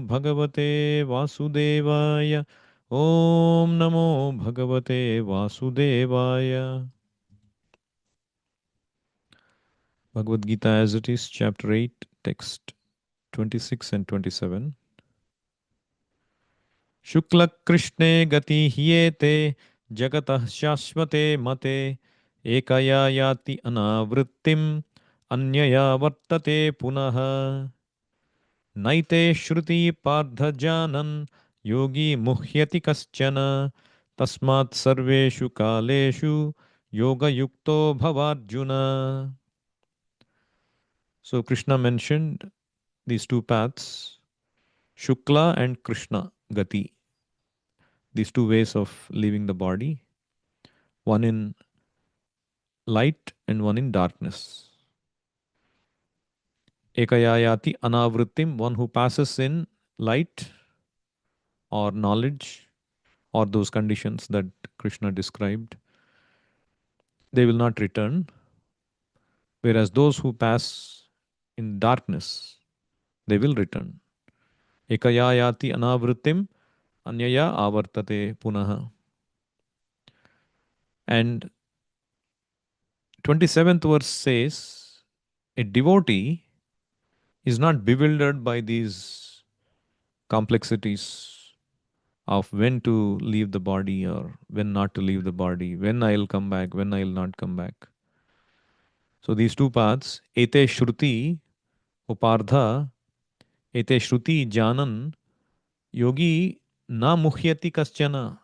Bhagavate Vasudevaya. Om Namo Bhagavate Vasudevaya. Bhagavad Gita as it is, chapter 8, text 26 and 27. Shukla Krishne Gati Hyete Jagatah Shashvate Mate Ekaya Yati Anavrittim Anyaya Vartate Punaha Naite Shruti Pardha Janan Yogi Muhyati Kaschana Tasmat Sarveshu Kaleshu Yoga Yukto Bhavarjuna. So Krishna mentioned these two paths, Shukla and Krishna Gati, these two ways of leaving the body, one in light and one in darkness. Ekayayati anavrittim, one who passes in light or knowledge or those conditions that Krishna described, they will not return. Whereas those who pass in darkness, they will return. Ekayayati anavrittim, anyaya avartate punaha. And 27th verse says, a devotee is not bewildered by these complexities of when to leave the body or when not to leave the body, when I'll come back, when I'll not come back. So these two paths, ete shruti upardha, ete shruti janan, yogi na muhyati kaschana.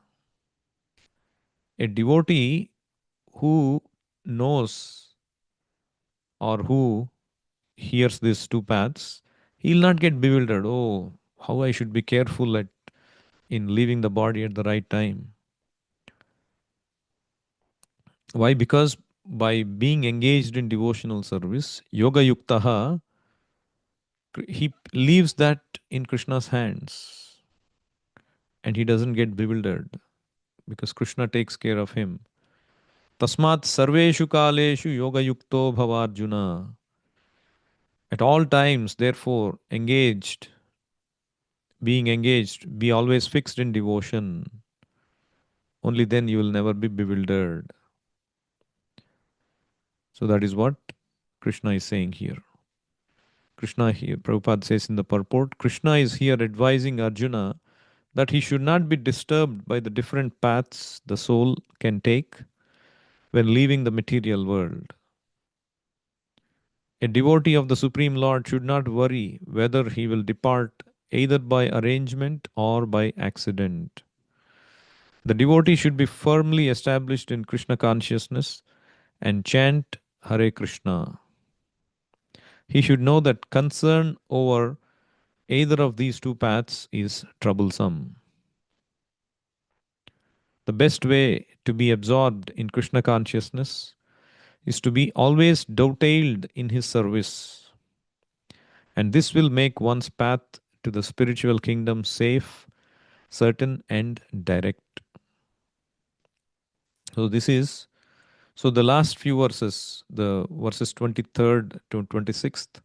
A devotee who knows or who hears these two paths, he'll not get bewildered. Oh, how I should be careful in leaving the body at the right time. Why? Because by being engaged in devotional service, yoga yuktaha, he leaves that in Krishna's hands and he doesn't get bewildered because Krishna takes care of him. Tasmat sarveshu kaleshu yoga yukto bhavarjuna. At all times, therefore, being engaged, be always fixed in devotion. Only then you will never be bewildered. So that is what Krishna is saying here. Krishna here, Prabhupada says in the purport, Krishna is here advising Arjuna that he should not be disturbed by the different paths the soul can take when leaving the material world. A devotee of the Supreme Lord should not worry whether he will depart either by arrangement or by accident. The devotee should be firmly established in Krishna consciousness and chant Hare Krishna. He should know that concern over either of these two paths is troublesome. The best way to be absorbed in Krishna consciousness is to be always dovetailed in his service. And this will make one's path to the spiritual kingdom safe, certain, and direct. So the last few verses, the verses 23rd to 26th,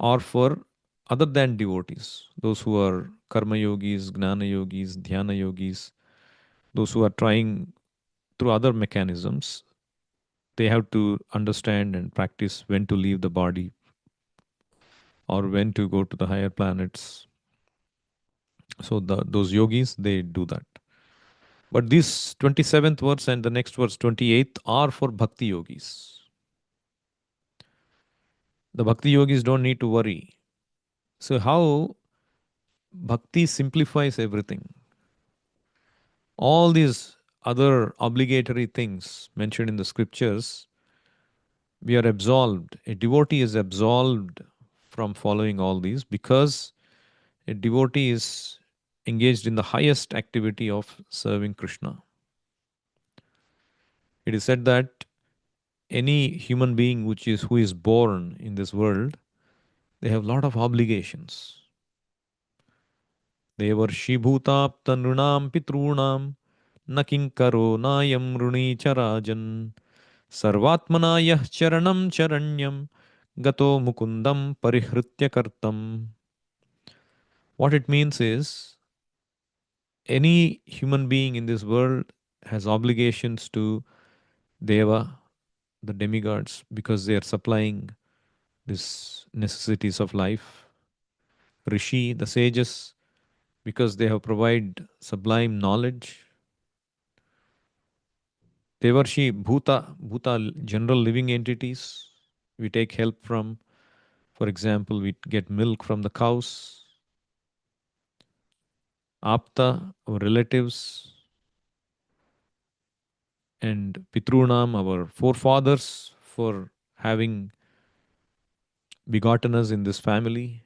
are for other than devotees, those who are karma yogis, gnana yogis, dhyana yogis, those who are trying through other mechanisms. They have to understand and practice when to leave the body or when to go to the higher planets. So those yogis, they do that. But this 27th verse and the next verse 28th are for bhakti yogis. The bhakti yogis don't need to worry. So how bhakti simplifies everything. All these other obligatory things mentioned in the scriptures, we are absolved. A devotee is absolved from following all these because a devotee is engaged in the highest activity of serving Krishna. It is said that any human being who is born in this world, they have a lot of obligations. Devar shibhuta nunam pitrunam nakinkaro nayam runi charajan sarvatmana yah charanam charanyam gato mukundam parihritya kartam. What it means is any human being in this world has obligations to Deva, the demigods, because they are supplying these necessities of life. Rishi, the sages, because they have provided sublime knowledge. Devarshi, Bhuta, general living entities. We take help from, for example, we get milk from the cows. Apta, our relatives, and Pitrunam, our forefathers, for having begotten us in this family,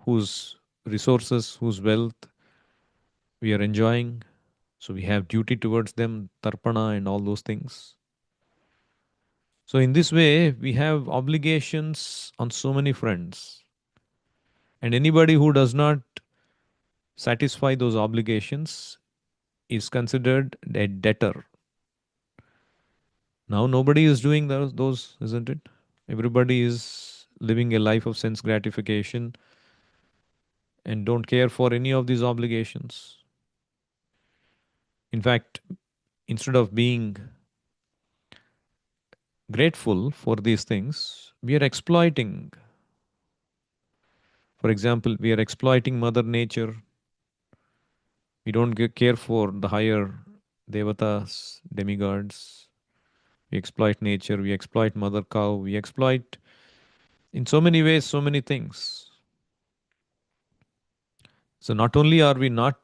whose resources, whose wealth we are enjoying. So we have duty towards them, tarpana and all those things. So in this way, we have obligations on so many fronts. And anybody who does not satisfy those obligations is considered a debtor. Now nobody is doing those, isn't it? Everybody is living a life of sense gratification and don't care for any of these obligations. In fact, instead of being grateful for these things, we are exploiting. For example, we are exploiting Mother Nature. We don't care for the higher devatas, demigods. We exploit nature. We exploit Mother Cow. We exploit in so many ways, so many things. So not only are we not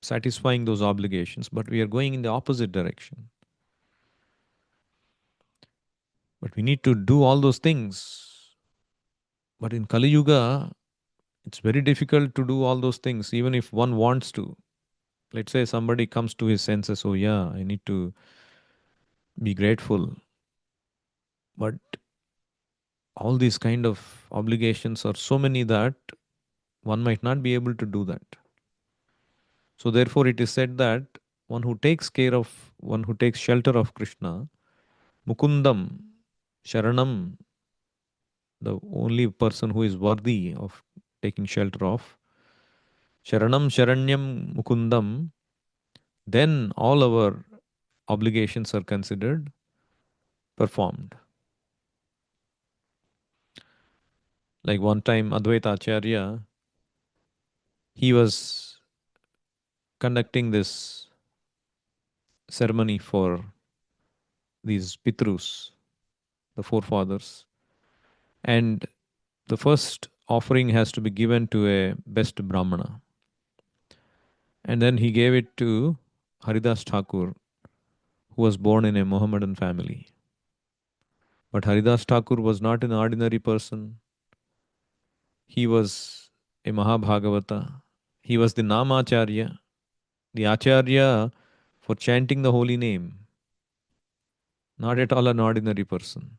satisfying those obligations, but we are going in the opposite direction. But we need to do all those things. But in Kali Yuga, it's very difficult to do all those things, even if one wants to. Let's say somebody comes to his senses, oh yeah, I need to be grateful. But all these kind of obligations are so many that one might not be able to do that. So therefore it is said that one who takes shelter of Krishna, Mukundam, Sharanam, the only person who is worthy of taking shelter of, Sharanam, Sharanyam, Mukundam, then all our obligations are considered performed. Like one time, Advaita Acharya, he was conducting this ceremony for these Pitrus, the forefathers, and the first offering has to be given to a best Brahmana. And then he gave it to Haridas Thakur, who was born in a Mohammedan family. But Haridas Thakur was not an ordinary person. He was a Mahabhagavata. He was the Namacharya, the Acharya for chanting the holy name. Not at all an ordinary person.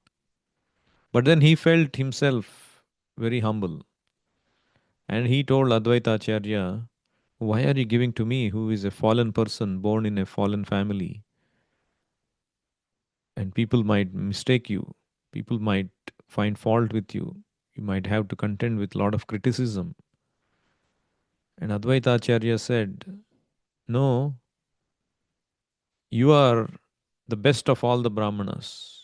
But then he felt himself very humble. And he told Advaita Acharya, why are you giving to me, who is a fallen person born in a fallen family? And people might mistake you. People might find fault with you. You might have to contend with a lot of criticism. And Advaita Acharya said, no, you are the best of all the Brahmanas.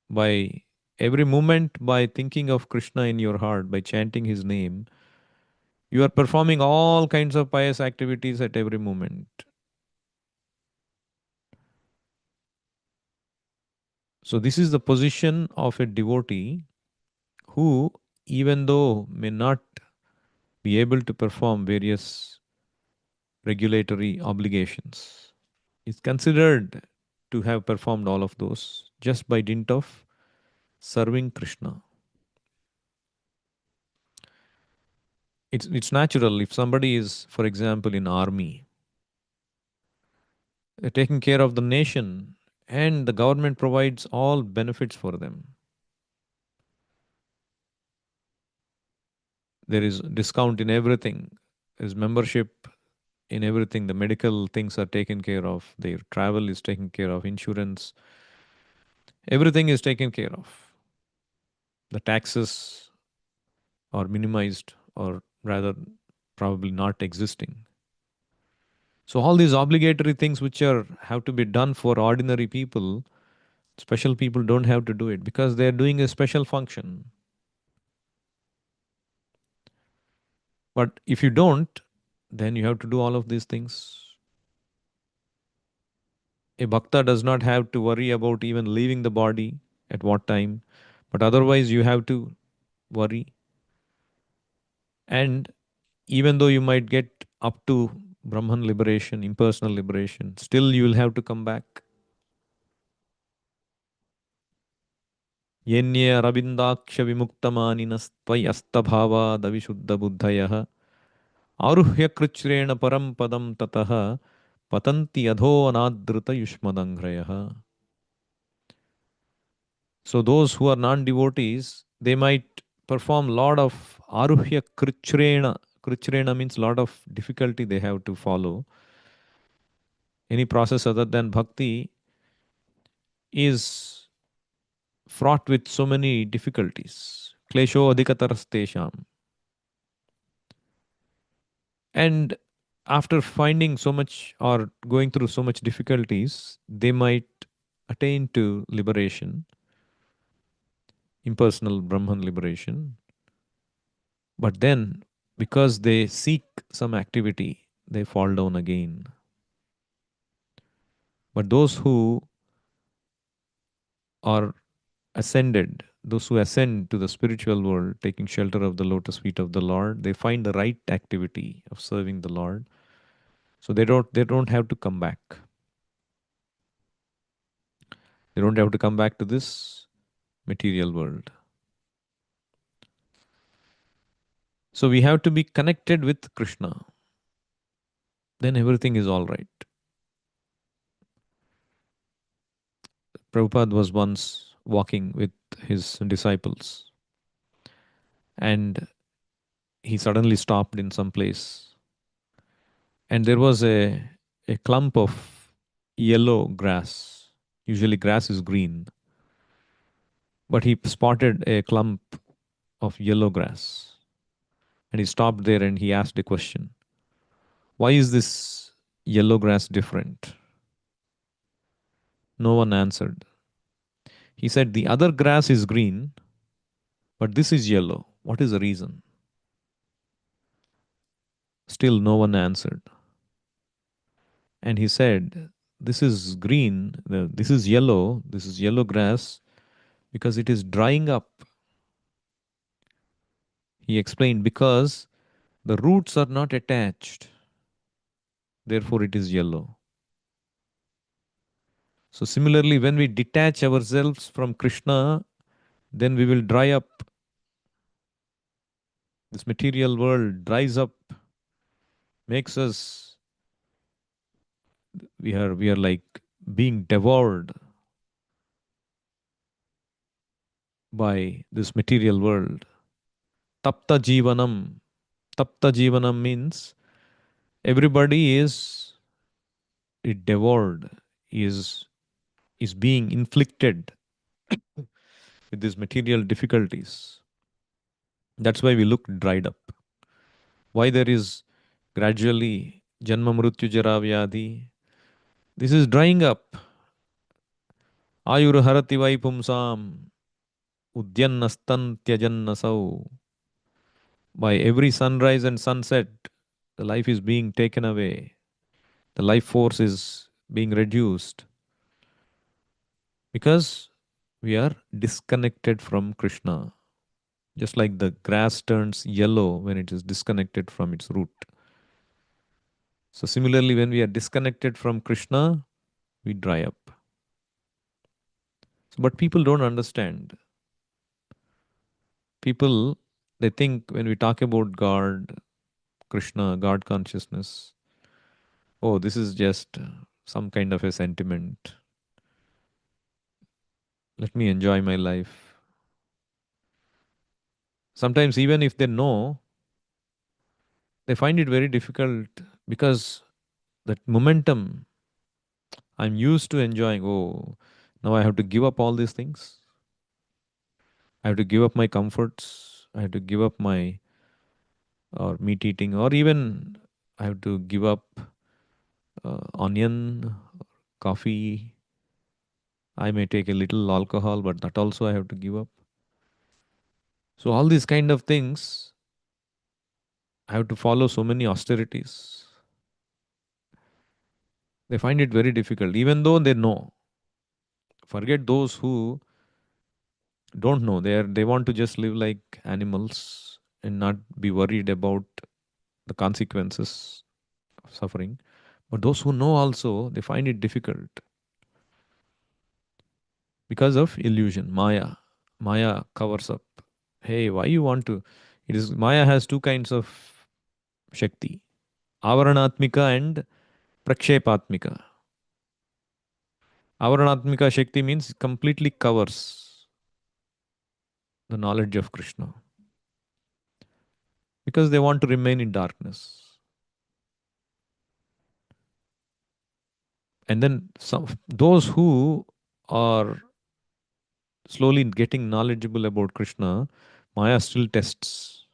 By every moment, by thinking of Krishna in your heart, by chanting his name, you are performing all kinds of pious activities at every moment. So, this is the position of a devotee who, even though may not be able to perform various regulatory obligations, is considered to have performed all of those just by dint of serving Krishna. It's natural if somebody is, for example, in army, taking care of the nation, and the government provides all benefits for them. There is discount in everything. There's membership in everything. The medical things are taken care of. Their travel is taken care of. Insurance, everything is taken care of. The taxes. or minimized, or rather, probably not existing. So all these obligatory things which are have to be done for ordinary people, special people don't have to do it because they are doing a special function. But if you don't, then you have to do all of these things. A bhakta does not have to worry about even leaving the body at what time, but otherwise you have to worry. And even though you might get up to Brahman liberation, impersonal liberation, still you will have to come back. Yenye arabindaksha vimuktamaninas astabhava davishuddha buddhayah aruhya krichrena param padam tataha patanti adho anadrita yushmadanghrayah. So those who are non-devotees, they might perform lot of aruhya krichrena. Krichrena means lot of difficulty they have to follow. Any process other than bhakti is fraught with so many difficulties. Klesho adhikatarastesham. And after finding so much or going through so much difficulties, they might attain to liberation, impersonal Brahman liberation. But then, because they seek some activity, they fall down again. But those who are ascended, those who ascend to the spiritual world, taking shelter of the lotus feet of the Lord, they find the right activity of serving the Lord. So they don't have to come back. They don't have to come back to this material world. So we have to be connected with Krishna. Then everything is all right. Prabhupada was once walking with his disciples and he suddenly stopped in some place. And there was a clump of yellow grass. Usually grass is green, but he spotted a clump of yellow grass. And he stopped there and he asked a question. Why is this yellow grass different? No one answered. He said, the other grass is green, but this is yellow. What is the reason? Still, no one answered. And he said, this is green, this is yellow grass because it is drying up. He explained, because the roots are not attached, therefore it is yellow. So, similarly, when we detach ourselves from Krishna, then we will dry up. This material world dries up, makes us, we are like being devoured by this material world. Tapta Jivanam. Tapta Jivanam means everybody is devoured, is is being inflicted with these material difficulties. That's why we look dried up. Why there is gradually Janma Mrityu Jara Vyadhi. This is drying up. Ayur Harati Vai Pumsam Udyannastan Tyajannasau. By every sunrise and sunset, the life is being taken away. The life force is being reduced because we are disconnected from Krishna. Just like the grass turns yellow when it is disconnected from its root. So, similarly, when we are disconnected from Krishna, we dry up. So, but people don't understand. People, they think when we talk about God, Krishna, God consciousness, oh, this is just some kind of a sentiment. Let me enjoy my life. Sometimes, even if they know, they find it very difficult because that momentum, I'm used to enjoying, oh, now I have to give up all these things. I have to give up my comforts. I have to give up my or meat eating, or even I have to give up onion, coffee. I may take a little alcohol, but that also I have to give up. So all these kind of things, I have to follow so many austerities. They find it very difficult, even though they know. Forget those who don't know. They want to just live like animals and not be worried about the consequences of suffering. But those who know also, they find it difficult because of illusion, Maya. Maya covers up. Hey, why you want to? It is Maya has two kinds of Shakti: Avaranatmika and Prakshepatmika. Avaranatmika Shakti means completely covers the knowledge of Krishna because they want to remain in darkness. And then those who are slowly getting knowledgeable about Krishna, Maya still tests.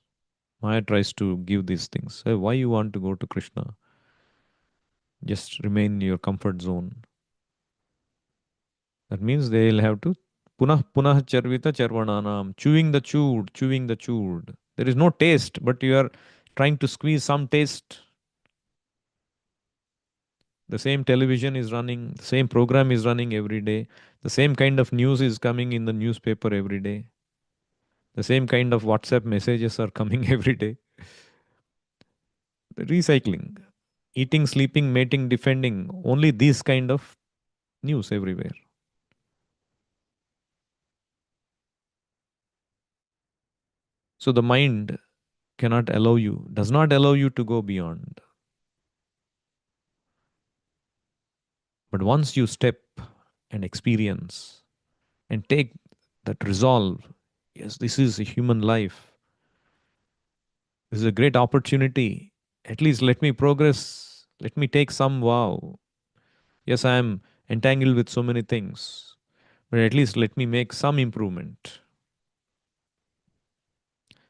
Maya tries to give these things. Hey, why you want to go to Krishna? Just remain in your comfort zone. That means they'll have to punah punah charvita charvananam, chewing the chewed, chewing the chewed. There is no taste, but you are trying to squeeze some taste. The same television is running, the same program is running every day, the same kind of news is coming in the newspaper every day, the same kind of WhatsApp messages are coming every day. The recycling, eating, sleeping, mating, defending, only these kind of news everywhere. So the mind cannot allow you, does not allow you to go beyond. But once you step and experience and take that resolve, yes, this is a human life, this is a great opportunity. At least let me progress, let me take some vow. Yes, I am entangled with so many things, but at least let me make some improvement.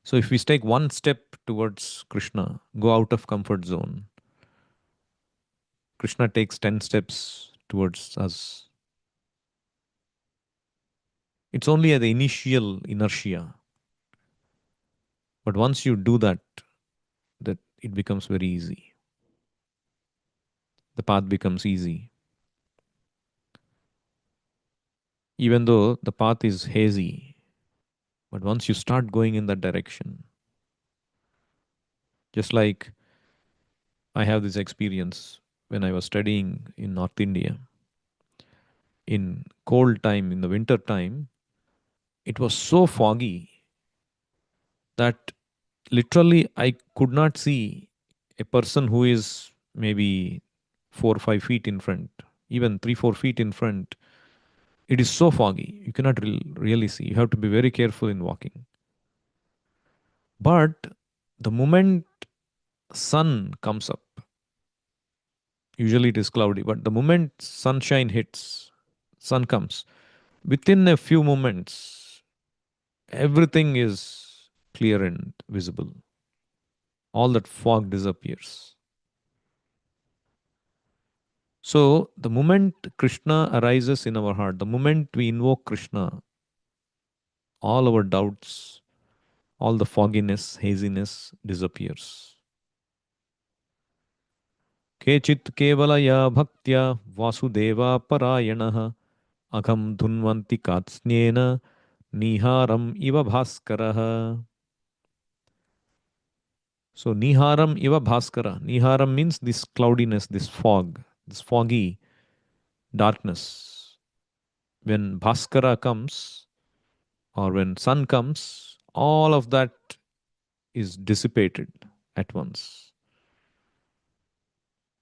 So if we take one step towards Krishna, go out of comfort zone, Krishna takes 10 steps towards us. It's only at the initial inertia. But once you do that, that it becomes very easy. The path becomes easy. Even though the path is hazy, but once you start going in that direction, just like I have this experience when I was studying in North India, in cold time, in the winter time, it was so foggy that literally I could not see a person who is maybe 4 or 5 feet in front, even 3 or 4 feet in front. It is so foggy, you cannot really see. You have to be very careful in walking. But the moment sun comes up, usually it is cloudy, but the moment sunshine hits, sun comes, within a few moments, everything is clear and visible. All that fog disappears. So, the moment Krishna arises in our heart, the moment we invoke Krishna, all our doubts, all the fogginess, haziness disappears. केचित् केवलया भक्त्या वासुदेवा परायणः अघं धुन्वन्ति कात्स्न्येन निहारम् इव भास्करः. So niharam iva bhaskara. Niharam means this cloudiness, this fog, this foggy darkness. When bhaskara comes or when sun comes, all of that is dissipated at once.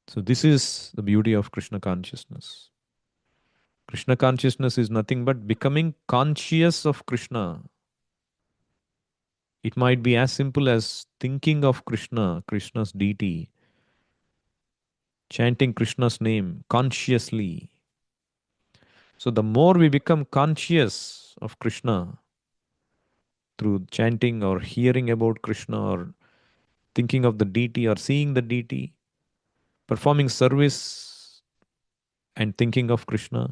So this is the beauty of Krishna consciousness. Krishna consciousness is nothing but becoming conscious of Krishna. It might be as simple as thinking of Krishna, Krishna's deity, chanting Krishna's name consciously. So the more we become conscious of Krishna, through chanting or hearing about Krishna or thinking of the deity or seeing the deity, performing service and thinking of Krishna.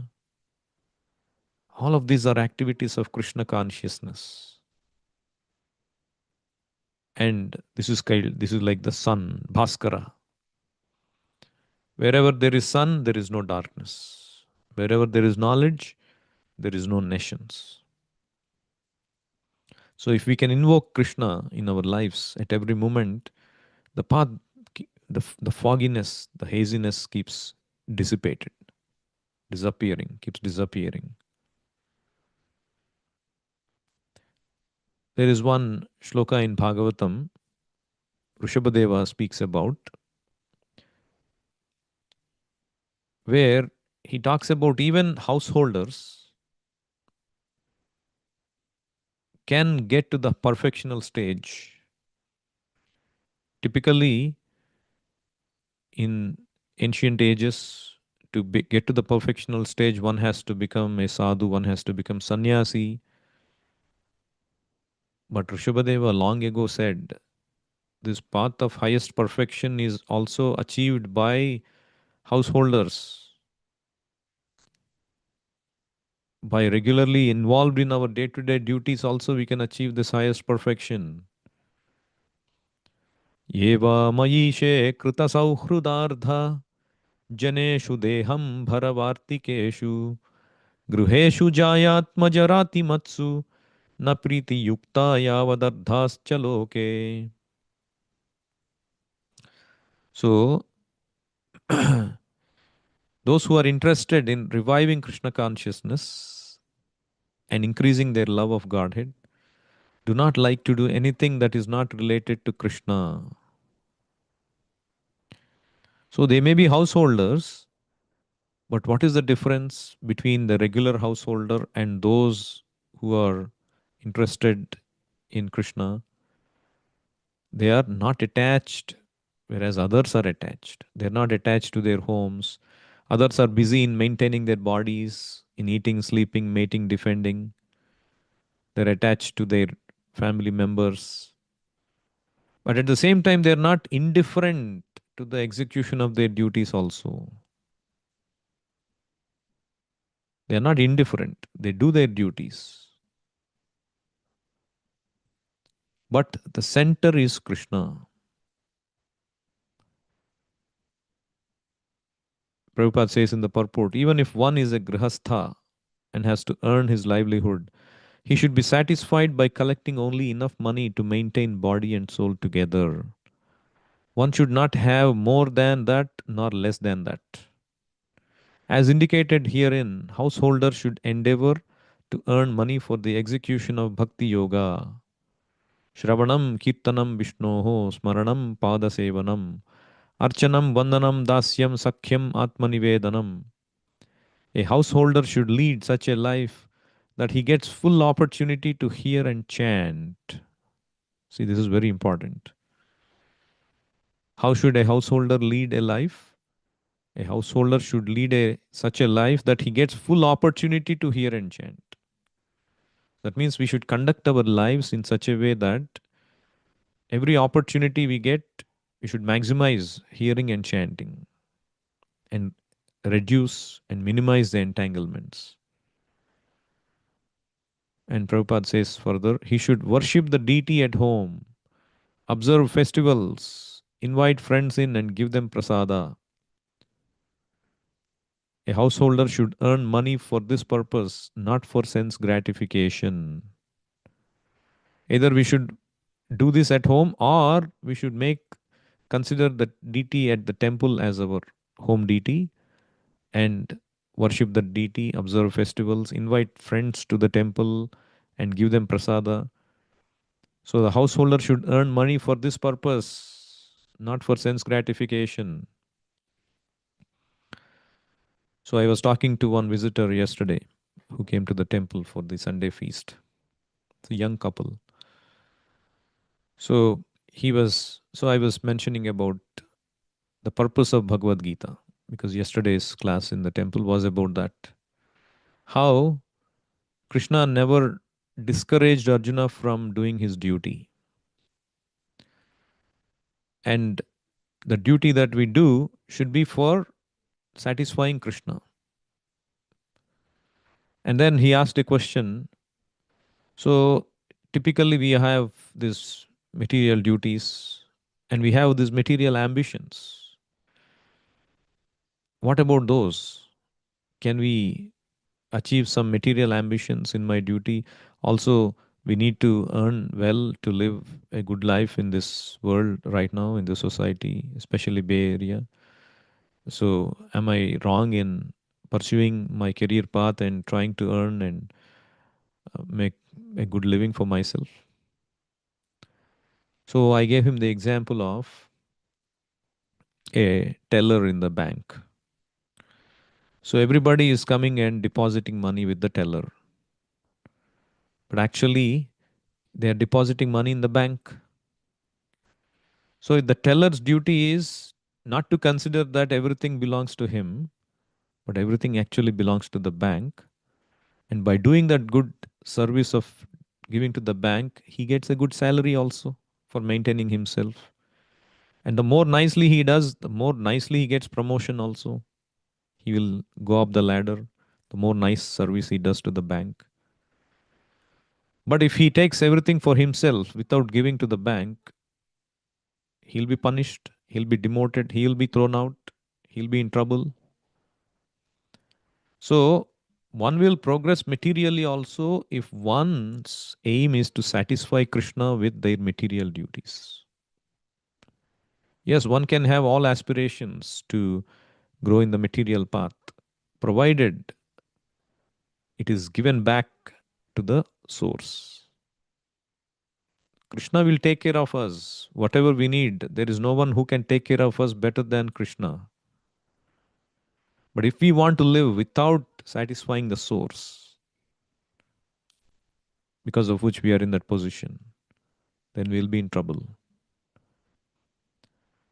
All of these are activities of Krishna consciousness. And this is like the sun, Bhaskara. Wherever there is sun, there is no darkness. Wherever there is knowledge, there is no nations. So if we can invoke Krishna in our lives at every moment, the path, the fogginess, the haziness keeps dissipated, disappearing, keeps disappearing. There is one shloka in Bhagavatam, Rishabhadeva speaks about, where he talks about even householders can get to the perfectional stage. Typically, in ancient ages, get to the perfectional stage, one has to become a sadhu, one has to become sannyasi. But Rishabhadeva long ago said, this path of highest perfection is also achieved by householders. By regularly involved in our day to day duties, also we can achieve this highest perfection. Yeva mayishe krita sauhrudardha janeshu deham bharavartikeshu गृहेषु जायात्मजराति मत्सु न प्रीति युक्ता यावदर्धाश्च लोके. So, those who are interested in reviving Krishna consciousness and increasing their love of Godhead do not like to do anything that is not related to Krishna. So, they may be householders, but what is the difference between the regular householder and those who are interested in Krishna? They are not attached, whereas others are attached. They are not attached to their homes. Others are busy in maintaining their bodies, in eating, sleeping, mating, defending. They're attached to their family members. But at the same time, they're not indifferent to the execution of their duties also. They are not indifferent. They do their duties. But the center is Krishna. Prabhupada says in the purport, even if one is a grihastha and has to earn his livelihood, he should be satisfied by collecting only enough money to maintain body and soul together. One should not have more than that nor less than that. As indicated herein, householders should endeavor to earn money for the execution of bhakti yoga. Shravanam kirtanam vishnoho smaranam padasevanam archanam vandanam dasyam sakhyam atmanivedanam. A householder should lead such a life that he gets full opportunity to hear and chant. See, this is very important. How should a householder lead a life? A householder should lead such a life that he gets full opportunity to hear and chant. That means we should conduct our lives in such a way that every opportunity we get, we should maximize hearing and chanting and reduce and minimize the entanglements. And Prabhupada says further, he should worship the deity at home, observe festivals, invite friends in and give them prasada. A householder should earn money for this purpose, not for sense gratification. Either we should do this at home or we should consider the deity at the temple as our home deity and worship the deity, observe festivals, invite friends to the temple and give them prasada. So the householder should earn money for this purpose, not for sense gratification. So I was talking to one visitor yesterday who came to the temple for the Sunday feast. It's a young couple. So I was mentioning about the purpose of Bhagavad Gita because yesterday's class in the temple was about that. How Krishna never discouraged Arjuna from doing his duty. And the duty that we do should be for satisfying Krishna. And then he asked a question. So typically we have these material duties and we have these material ambitions. What about those? Can we achieve some material ambitions in my duty? Also, we need to earn well to live a good life in this world right now, in the society, especially Bay Area. So, am I wrong in pursuing my career path and trying to earn and make a good living for myself? So, I gave him the example of a teller in the bank. So, everybody is coming and depositing money with the teller, but actually, they are depositing money in the bank. So, the teller's duty is not to consider that everything belongs to him, but everything actually belongs to the bank. And by doing that good service of giving to the bank, he gets a good salary also for maintaining himself. And the more nicely he does, the more nicely he gets promotion also. He will go up the ladder, the more nice service he does to the bank. But if he takes everything for himself without giving to the bank, he'll be punished, he'll be demoted, he'll be thrown out, he'll be in trouble. So, one will progress materially also if one's aim is to satisfy Krishna with their material duties. Yes, one can have all aspirations to grow in the material path, provided it is given back to the source. Krishna will take care of us. Whatever we need, there is no one who can take care of us better than Krishna. But if we want to live without satisfying the source, because of which we are in that position, then we'll be in trouble.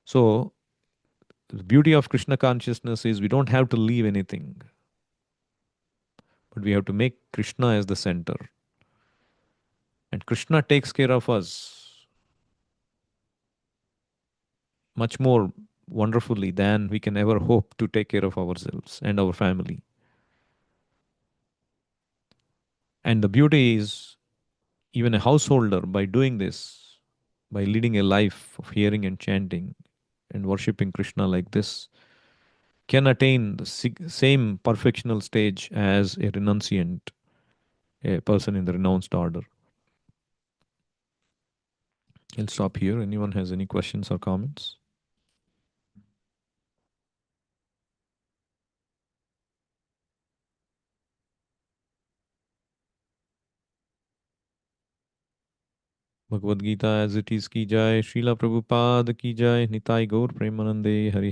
So, the beauty of Krishna consciousness is we don't have to leave anything, but we have to make Krishna as the center. And Krishna takes care of us much more wonderfully than we can ever hope to take care of ourselves and our family. And the beauty is, even a householder, by doing this, by leading a life of hearing and chanting and worshipping Krishna like this, can attain the same perfectional stage as a renunciant, a person in the renounced order. I'll stop here. Anyone has any questions or comments? Bhagavad Gita as it is ki jai, Srila Prabhupada ki jai, Nitai Gaur Premanande Hari